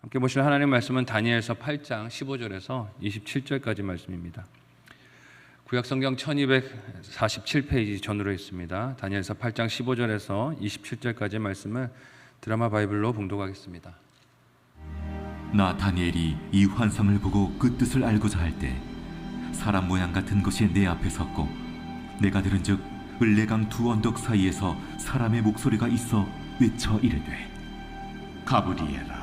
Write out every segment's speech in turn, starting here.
함께 보실 하나님의 말씀은 다니엘서 8장 15절에서 27절까지 말씀입니다. 구약성경 1247페이지 전으로 있습니다. 다니엘서 8장 15절에서 27절까지 말씀을 드라마 바이블로 봉독하겠습니다. 나 다니엘이 이 환상을 보고 그 뜻을 알고자 할 때 사람 모양 같은 것이 내 앞에 섰고 내가 들은즉 을레강 두 언덕 사이에서 사람의 목소리가 있어 외쳐 이르되 가브리엘아,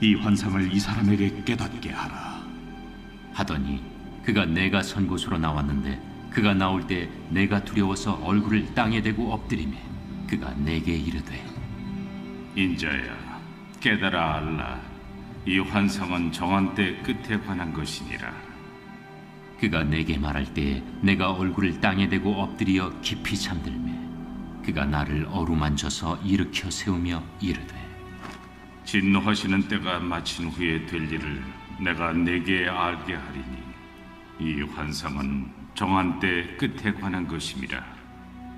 이 환상을 이 사람에게 깨닫게 하라 하더니 그가 내가 선 곳으로 나왔는데 그가 나올 때 내가 두려워서 얼굴을 땅에 대고 엎드리매 그가 내게 이르되 인자야, 깨달아 알라. 이 환상은 정한 때 끝에 관한 것이니라. 그가 내게 말할 때에 내가 얼굴을 땅에 대고 엎드려 깊이 잠들매 그가 나를 어루만져서 일으켜 세우며 이르되 진노하시는 때가 마친 후에 될 일을 내가 내게 알게 하리니 이 환상은 정한 때 끝에 관한 것임이라.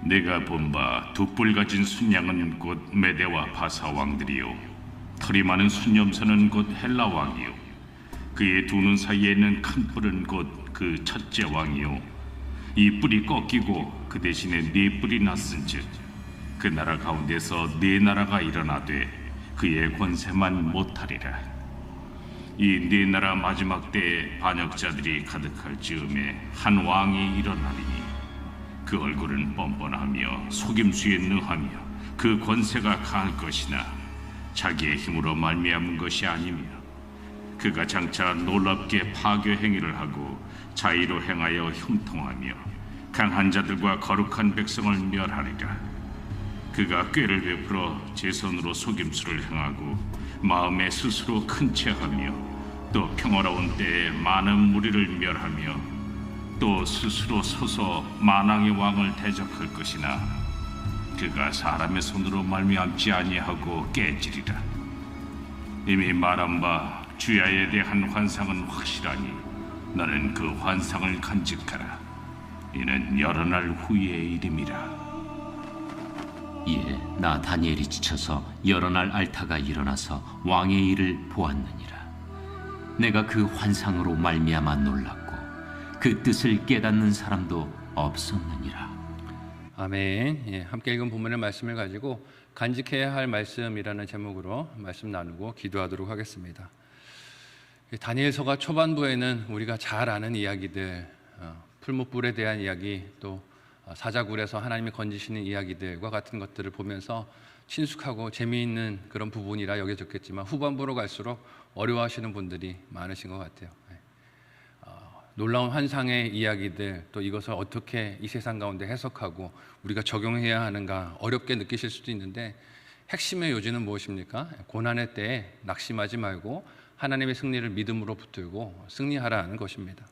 내가 본 바 두 뿔 가진 순양은 곧 메대와 바사 왕들이요 털이 많은 순염소는 곧 헬라 왕이요 그의 두 눈 사이에 있는 큰 뿔은 곧 그 첫째 왕이요 이 뿔이 꺾이고 그 대신에 네 뿔이 났은즉 그 나라 가운데서 네 나라가 일어나되 그의 권세만 못하리라. 이 네 나라 마지막 때에 반역자들이 가득할 즈음에 한 왕이 일어나리니 그 얼굴은 뻔뻔하며 속임수에 능하며 그 권세가 강할 것이나 자기의 힘으로 말미암은 것이 아니며 그가 장차 놀랍게 파괴 행위를 하고 자의로 행하여 형통하며 강한 자들과 거룩한 백성을 멸하리라. 그가 꾀를 베풀어 제 손으로 속임수를 행하고 마음에 스스로 큰 체하며 또 평화로운 때에 많은 무리를 멸하며 또 스스로 서서 만왕의 왕을 대적할 것이나 그가 사람의 손으로 말미암지 아니하고 깨지리라. 이미 말한 바 주야에 대한 환상은 확실하니 너는 그 환상을 간직하라. 이는 여러 날 후의 일임이라. 이에 나 다니엘이 지쳐서 여러 날 앓다가 일어나서 왕의 일을 보았느니라. 내가 그 환상으로 말미암아 놀랐고 그 뜻을 깨닫는 사람도 없었느니라. 아멘. 함께 읽은 본문의 말씀을 가지고 간직해야 할 말씀이라는 제목으로 말씀 나누고 기도하도록 하겠습니다. 다니엘서가 초반부에는 우리가 잘 아는 이야기들, 풀무불에 대한 이야기, 또 사자굴에서 하나님이 건지시는 이야기들과 같은 것들을 보면서 친숙하고 재미있는 그런 부분이라 여겨졌겠지만 후반부로 갈수록 어려워하시는 분들이 많으신 것 같아요. 놀라운 환상의 이야기들, 또 이것을 어떻게 이 세상 가운데 해석하고 우리가 적용해야 하는가 어렵게 느끼실 수도 있는데 핵심의 요지는 무엇입니까? 고난의 때에 낙심하지 말고 하나님의 승리를 믿음으로 붙들고 승리하라는 것입니다.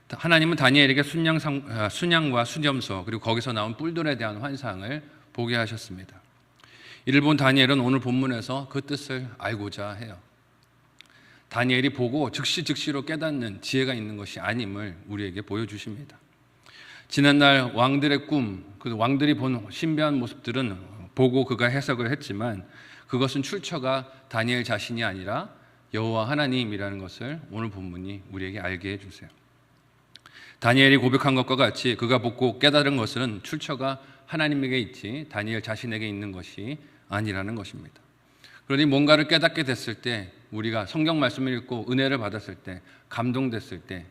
하나님은 다니엘에게 순양과 순염소 그리고 거기서 나온 뿔들에 대한 환상을 보게 하셨습니다. 이를 본 다니엘은 오늘 본문에서 그 뜻을 알고자 해요. 다니엘이 보고 즉시로 깨닫는 지혜가 있는 것이 아님을 우리에게 보여주십니다. 지난날 왕들의 꿈, 그 왕들이 본 신비한 모습들은 보고 그가 해석을 했지만 그것은 출처가 다니엘 자신이 아니라 여호와 하나님이라는 것을 오늘 본문이 우리에게 알게 해주세요. 다니엘이 고백한 것과 같이 그가 보고 깨달은 것은 출처가 하나님에게 있지 다니엘 자신에게 있는 것이 아니라는 것입니다. 그러니 뭔가를 깨닫게 됐을 때 우리가 성경 말씀을 읽고 은혜를 받았을 때 감동됐을 때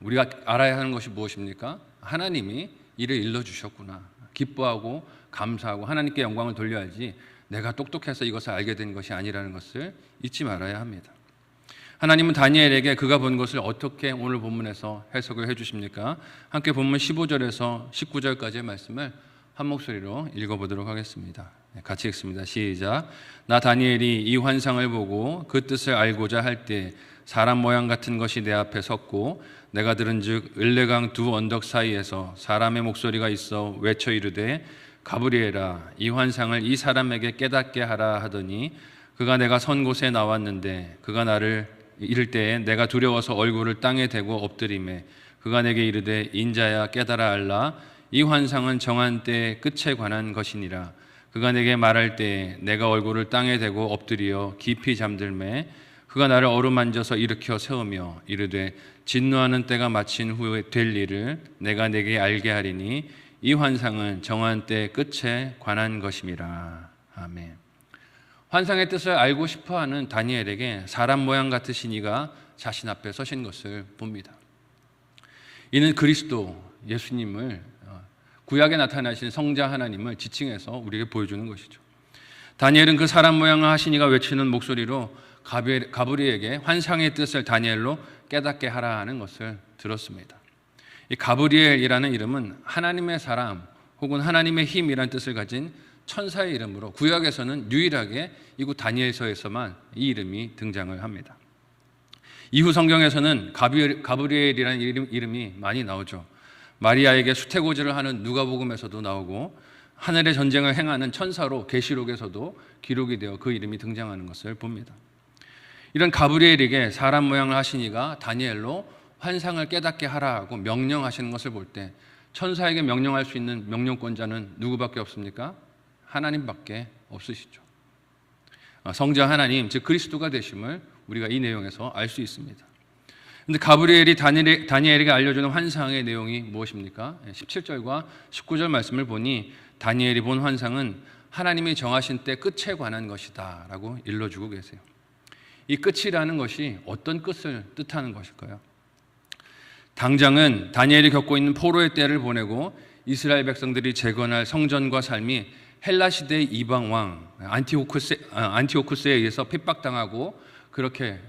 우리가 알아야 하는 것이 무엇입니까? 하나님이 이를 일러주셨구나. 기뻐하고 감사하고 하나님께 영광을 돌려야지 내가 똑똑해서 이것을 알게 된 것이 아니라는 것을 잊지 말아야 합니다. 하나님은 다니엘에게 그가 본 것을 어떻게 오늘 본문에서 해석을 해주십니까? 함께 본문 15절에서 19절까지의 말씀을 한 목소리로 읽어보도록 하겠습니다. 같이 읽습니다. 시작. 나 다니엘이 이 환상을 보고 그 뜻을 알고자 할 때 사람 모양 같은 것이 내 앞에 섰고 내가 들은즉 을레강 두 언덕 사이에서 사람의 목소리가 있어 외쳐 이르되 가브리엘아, 이 환상을 이 사람에게 깨닫게 하라 하더니 그가 내가 선 곳에 나왔는데 그가 나를 이를 때에 내가 두려워서 얼굴을 땅에 대고 엎드리매 그가 내게 이르되 인자야 깨달아 알라. 이 환상은 정한 때의 끝에 관한 것이니라. 그가 내게 말할 때에 내가 얼굴을 땅에 대고 엎드려 깊이 잠들매 그가 나를 어루만져서 일으켜 세우며 이르되 진노하는 때가 마친 후에 될 일을 내가 내게 알게 하리니 이 환상은 정한 때 끝에 관한 것임이라. 아멘. 환상의 뜻을 알고 싶어하는 다니엘에게 사람 모양 같으신 이가 자신 앞에 서신 것을 봅니다. 이는 그리스도 예수님을, 구약에 나타나신 성자 하나님을 지칭해서 우리에게 보여주는 것이죠. 다니엘은 그 사람 모양을 하신 이가 외치는 목소리로 가브리엘에게 환상의 뜻을 다니엘로 깨닫게 하라 하는 것을 들었습니다. 이 가브리엘이라는 이름은 하나님의 사람 혹은 하나님의 힘이라는 뜻을 가진 천사의 이름으로 구약에서는 유일하게 이곳 다니엘서에서만 이 이름이 등장을 합니다. 이후 성경에서는 가브리엘이라는 이름이 많이 나오죠. 마리아에게 수태고지를 하는 누가복음에서도 나오고 하늘의 전쟁을 행하는 천사로 계시록에서도 기록이 되어 그 이름이 등장하는 것을 봅니다. 이런 가브리엘에게 사람 모양을 하신 이가 다니엘로 환상을 깨닫게 하라고 명령하시는 것을 볼 때 천사에게 명령할 수 있는 명령권자는 누구밖에 없습니까? 하나님밖에 없으시죠. 성자 하나님, 즉 그리스도가 되심을 우리가 이 내용에서 알 수 있습니다. 그런데 가브리엘이 다니엘에게 알려주는 환상의 내용이 무엇입니까? 17절과 19절 말씀을 보니 다니엘이 본 환상은 하나님이 정하신 때 끝에 관한 것이다 라고 일러주고 계세요. 이 끝이라는 것이 어떤 끝을 뜻하는 것일까요? 당장은 다니엘이 겪고 있는 포로의 때를 보내고 이스라엘 백성들이 재건할 성전과 삶이 헬라 시대의 이방 왕 안티오쿠스에 의해서 핍박당하고 그렇게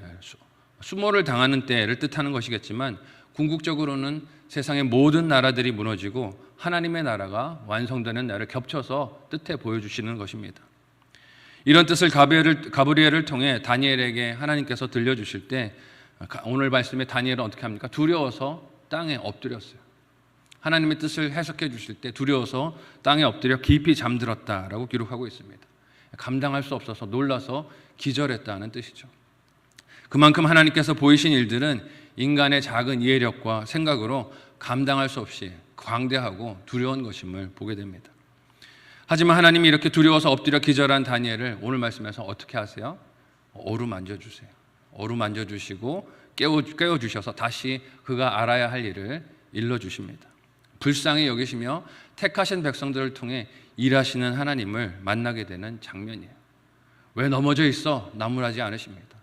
수모를 당하는 때를 뜻하는 것이겠지만 궁극적으로는 세상의 모든 나라들이 무너지고 하나님의 나라가 완성되는 날을 겹쳐서 뜻해 보여주시는 것입니다. 이런 뜻을 가브리엘을 통해 다니엘에게 하나님께서 들려주실 때 오늘 말씀에 다니엘은 어떻게 합니까? 두려워서 땅에 엎드렸어요. 하나님의 뜻을 해석해 주실 때 두려워서 땅에 엎드려 깊이 잠들었다라고 기록하고 있습니다. 감당할 수 없어서 놀라서 기절했다는 뜻이죠. 그만큼 하나님께서 보이신 일들은 인간의 작은 이해력과 생각으로 감당할 수 없이 광대하고 두려운 것임을 보게 됩니다. 하지만 하나님이 이렇게 두려워서 엎드려 기절한 다니엘을 오늘 말씀에서 어떻게 하세요? 어루만져 주세요. 어루만져 주시고 깨워 주셔서 다시 그가 알아야 할 일을 일러 주십니다. 불쌍히 여기시며 택하신 백성들을 통해 일하시는 하나님을 만나게 되는 장면이에요. 왜 넘어져 있어? 나무라지 않으십니다.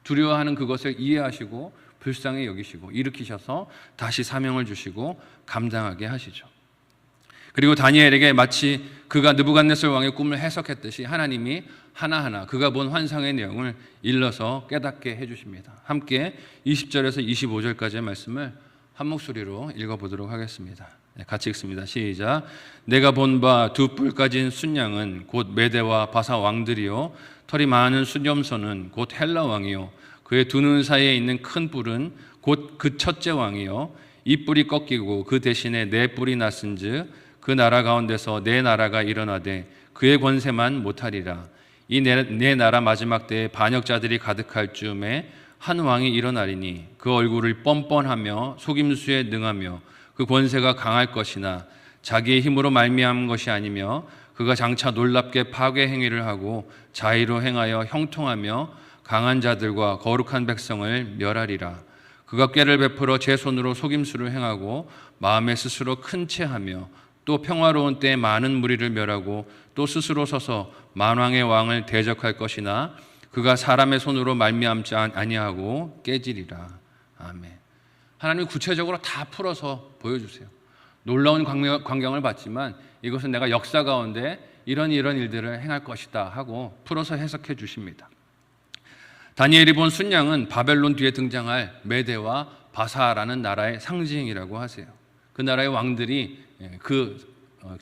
두려워하는 그것을 이해하시고 불쌍히 여기시고 일으키셔서 다시 사명을 주시고 감당하게 하시죠. 그리고 다니엘에게 마치 그가 느부갓네살 왕의 꿈을 해석했듯이 하나님이 하나하나 그가 본 환상의 내용을 일러서 깨닫게 해주십니다. 함께 20절에서 25절까지의 말씀을 한 목소리로 읽어보도록 하겠습니다. 같이 읽습니다. 시작. 내가 본 바 두 뿔 가진 순양은 곧 메대와 바사 왕들이요 털이 많은 순염소는 곧 헬라 왕이요 그의 두 눈 사이에 있는 큰 뿔은 곧 그 첫째 왕이요 이 뿔이 꺾이고 그 대신에 네 뿔이 났은즉 그 나라 가운데서 네 나라가 일어나되 그의 권세만 못하리라. 이 네 나라 마지막 때에 반역자들이 가득할 즈음에 한 왕이 일어나리니 그 얼굴을 뻔뻔하며 속임수에 능하며 그 권세가 강할 것이나 자기의 힘으로 말미암은 것이 아니며 그가 장차 놀랍게 파괴 행위를 하고 자의로 행하여 형통하며 강한 자들과 거룩한 백성을 멸하리라. 그가 꾀를 베풀어 제 손으로 속임수를 행하고 마음에 스스로 큰 채하며 또 평화로운 때에 많은 무리를 멸하고 또 스스로 서서 만왕의 왕을 대적할 것이나 그가 사람의 손으로 말미암지 아니하고 깨지리라. 아멘. 하나님이 구체적으로 다 풀어서 보여주세요. 놀라운 광경을 봤지만 이것은 내가 역사 가운데 이런 일들을 행할 것이다 하고 풀어서 해석해 주십니다. 다니엘이 본 순양은 바벨론 뒤에 등장할 메대와 바사라는 나라의 상징이라고 하세요. 그 나라의 왕들이 그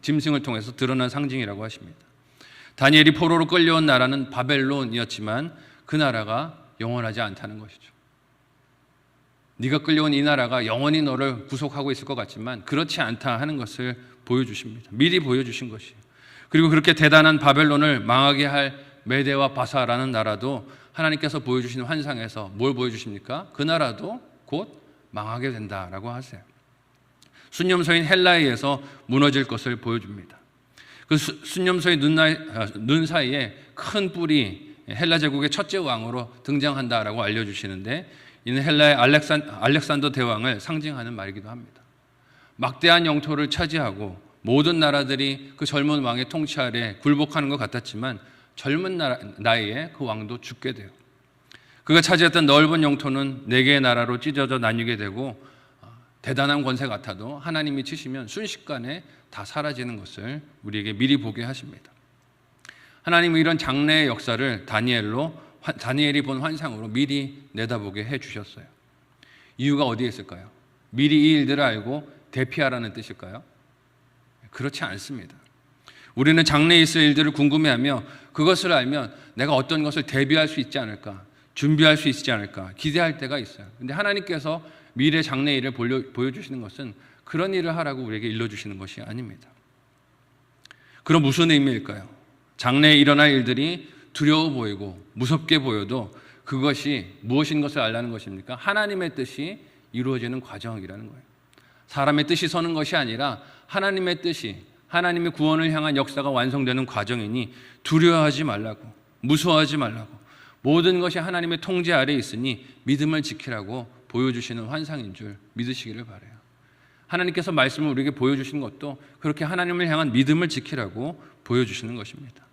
짐승을 통해서 드러난 상징이라고 하십니다. 다니엘이 포로로 끌려온 나라는 바벨론이었지만 그 나라가 영원하지 않다는 것이죠. 네가 끌려온 이 나라가 영원히 너를 구속하고 있을 것 같지만 그렇지 않다 하는 것을 보여주십니다. 미리 보여주신 것이에요. 그리고 그렇게 대단한 바벨론을 망하게 할 메대와 바사라는 나라도 하나님께서 보여주신 환상에서 뭘 보여주십니까? 그 나라도 곧 망하게 된다라고 하세요. 순념소인 헬라에 의해서 무너질 것을 보여줍니다. 그 순념소의 눈 사이에 큰 뿔이 헬라 제국의 첫째 왕으로 등장한다라고 알려주시는데, 이는 헬라의 알렉산더 대왕을 상징하는 말이기도 합니다. 막대한 영토를 차지하고 모든 나라들이 그 젊은 왕의 통치 아래 굴복하는 것 같았지만 젊은 나이에 그 왕도 죽게 돼요. 그가 차지했던 넓은 영토는 4개의 나라로 찢어져 나뉘게 되고, 대단한 권세 같아도 하나님이 치시면 순식간에 다 사라지는 것을 우리에게 미리 보게 하십니다. 하나님은 이런 장래의 역사를 다니엘이 본 환상으로 미리 내다보게 해주셨어요. 이유가 어디에 있을까요? 미리 이 일들을 알고 대피하라는 뜻일까요? 그렇지 않습니다. 우리는 장래에 있을 일들을 궁금해하며 그것을 알면 내가 어떤 것을 대비할 수 있지 않을까, 준비할 수 있지 않을까 기대할 때가 있어요. 그런데 하나님께서 미래 장래 일을 보여주시는 것은 그런 일을 하라고 우리에게 일러주시는 것이 아닙니다. 그럼 무슨 의미일까요? 장래에 일어날 일들이 두려워 보이고 무섭게 보여도 그것이 무엇인 것을 알라는 것입니까? 하나님의 뜻이 이루어지는 과정이라는 거예요. 사람의 뜻이 서는 것이 아니라 하나님의 뜻이, 하나님의 구원을 향한 역사가 완성되는 과정이니 두려워하지 말라고, 무서워하지 말라고, 모든 것이 하나님의 통제 아래에 있으니 믿음을 지키라고 보여주시는 환상인 줄 믿으시기를 바라요. 하나님께서 말씀을 우리에게 보여주시는 것도 그렇게 하나님을 향한 믿음을 지키라고 보여주시는 것입니다.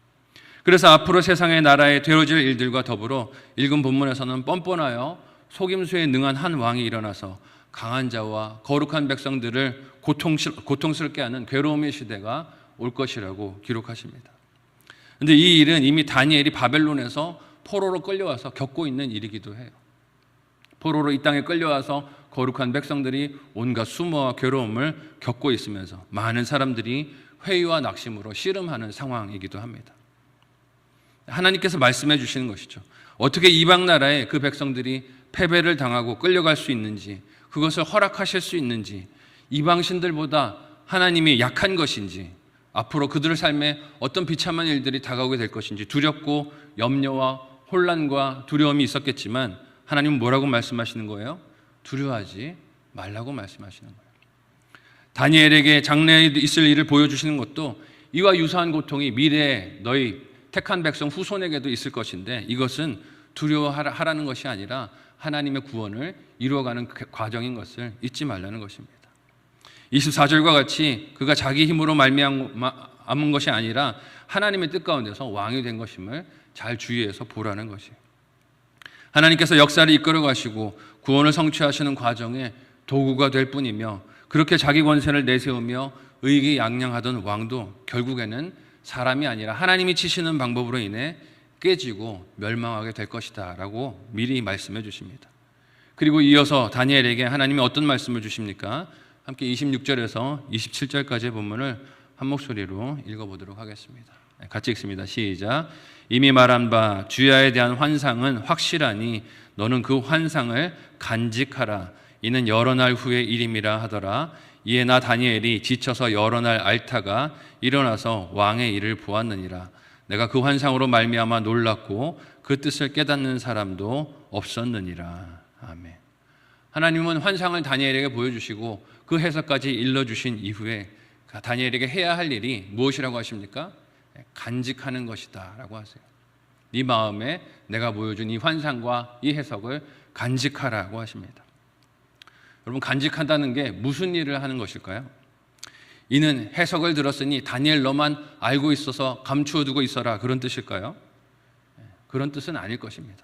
그래서 앞으로 세상의 나라에 되어질 일들과 더불어 읽은 본문에서는 뻔뻔하여 속임수에 능한 한 왕이 일어나서 강한 자와 거룩한 백성들을 고통스럽게 하는 괴로움의 시대가 올 것이라고 기록하십니다. 그런데 이 일은 이미 다니엘이 바벨론에서 포로로 끌려와서 겪고 있는 일이기도 해요. 포로로 이 땅에 끌려와서 거룩한 백성들이 온갖 수모와 괴로움을 겪고 있으면서 많은 사람들이 회의와 낙심으로 씨름하는 상황이기도 합니다. 하나님께서 말씀해 주시는 것이죠. 어떻게 이방 나라에 그 백성들이 패배를 당하고 끌려갈 수 있는지, 그것을 허락하실 수 있는지, 이방 신들보다 하나님이 약한 것인지, 앞으로 그들의 삶에 어떤 비참한 일들이 다가오게 될 것인지 두렵고 염려와 혼란과 두려움이 있었겠지만 하나님은 뭐라고 말씀하시는 거예요? 두려워하지 말라고 말씀하시는 거예요. 다니엘에게 장래에 있을 일을 보여주시는 것도 이와 유사한 고통이 미래에 너희 택한 백성 후손에게도 있을 것인데, 이것은 두려워하라는 것이 아니라 하나님의 구원을 이루어가는 과정인 것을 잊지 말라는 것입니다. 24절과 같이 그가 자기 힘으로 말미암은 것이 아니라 하나님의 뜻 가운데서 왕이 된 것임을 잘 주의해서 보라는 것이에요. 하나님께서 역사를 이끌어 가시고 구원을 성취하시는 과정에 도구가 될 뿐이며, 그렇게 자기 권세를 내세우며 의기양양하던 왕도 결국에는 사람이 아니라 하나님이 치시는 방법으로 인해 깨지고 멸망하게 될 것이다 라고 미리 말씀해 주십니다. 그리고 이어서 다니엘에게 하나님이 어떤 말씀을 주십니까? 함께 26절에서 27절까지의 본문을 한 목소리로 읽어보도록 하겠습니다. 같이 읽습니다. 시작. 이미 말한 바 주야에 대한 환상은 확실하니 너는 그 환상을 간직하라. 이는 여러 날 후의 일임이라 하더라. 이에 나 다니엘이 지쳐서 여러 날 앓다가 일어나서 왕의 일을 보았느니라. 내가 그 환상으로 말미암아 놀랐고 그 뜻을 깨닫는 사람도 없었느니라. 아멘. 하나님은 환상을 다니엘에게 보여주시고 그 해석까지 일러주신 이후에 다니엘에게 해야 할 일이 무엇이라고 하십니까? 간직하는 것이다 라고 하세요. 네 마음에 내가 보여준 이 환상과 이 해석을 간직하라고 하십니다. 여러분, 간직한다는 게 무슨 일을 하는 것일까요? 이는 해석을 들었으니 다니엘 너만 알고 있어서 감추어 두고 있어라, 그런 뜻일까요? 그런 뜻은 아닐 것입니다.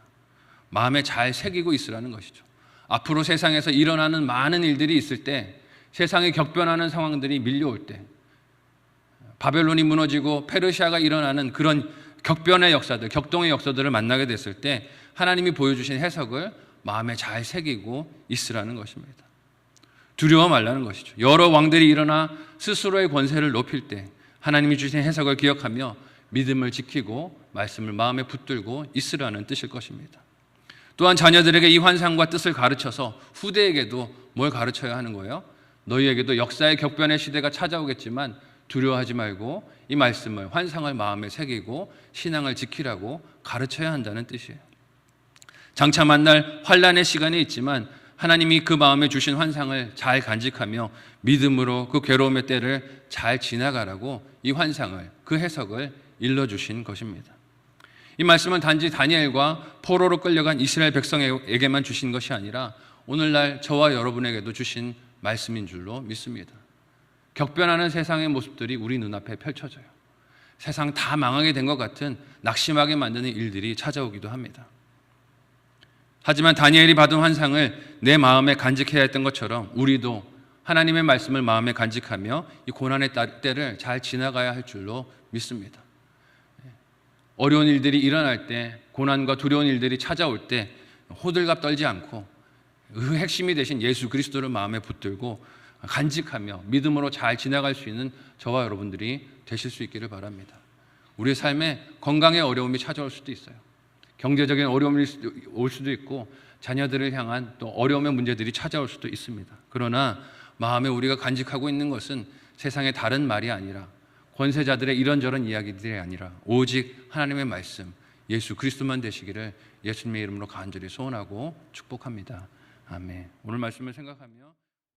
마음에 잘 새기고 있으라는 것이죠. 앞으로 세상에서 일어나는 많은 일들이 있을 때, 세상에 격변하는 상황들이 밀려올 때, 바벨론이 무너지고 페르시아가 일어나는 그런 격변의 역사들, 격동의 역사들을 만나게 됐을 때 하나님이 보여주신 해석을 마음에 잘 새기고 있으라는 것입니다. 두려워 말라는 것이죠. 여러 왕들이 일어나 스스로의 권세를 높일 때 하나님이 주신 해석을 기억하며 믿음을 지키고 말씀을 마음에 붙들고 있으라는 뜻일 것입니다. 또한 자녀들에게 이 환상과 뜻을 가르쳐서 후대에게도 뭘 가르쳐야 하는 거예요? 너희에게도 역사의 격변의 시대가 찾아오겠지만 두려워하지 말고 이 말씀을, 환상을 마음에 새기고 신앙을 지키라고 가르쳐야 한다는 뜻이에요. 장차 만날 환난의 시간이 있지만 하나님이 그 마음에 주신 환상을 잘 간직하며 믿음으로 그 괴로움의 때를 잘 지나가라고 이 환상을, 그 해석을 일러주신 것입니다. 이 말씀은 단지 다니엘과 포로로 끌려간 이스라엘 백성에게만 주신 것이 아니라 오늘날 저와 여러분에게도 주신 말씀인 줄로 믿습니다. 격변하는 세상의 모습들이 우리 눈앞에 펼쳐져요. 세상 다 망하게 된 것 같은 낙심하게 만드는 일들이 찾아오기도 합니다. 하지만 다니엘이 받은 환상을 내 마음에 간직해야 했던 것처럼 우리도 하나님의 말씀을 마음에 간직하며 이 고난의 때를 잘 지나가야 할 줄로 믿습니다. 어려운 일들이 일어날 때, 고난과 두려운 일들이 찾아올 때 호들갑 떨지 않고 그 핵심이 되신 예수 그리스도를 마음에 붙들고 간직하며 믿음으로 잘 지나갈 수 있는 저와 여러분들이 되실 수 있기를 바랍니다. 우리의 삶에 건강의 어려움이 찾아올 수도 있어요. 경제적인 어려움이 올 수도 있고 자녀들을 향한 또 어려움의 문제들이 찾아올 수도 있습니다. 그러나 마음에 우리가 간직하고 있는 것은 세상의 다른 말이 아니라 권세자들의 이런저런 이야기들이 아니라 오직 하나님의 말씀, 예수 그리스도만 되시기를 예수님의 이름으로 간절히 소원하고 축복합니다. 아멘. 오늘 말씀을 생각하며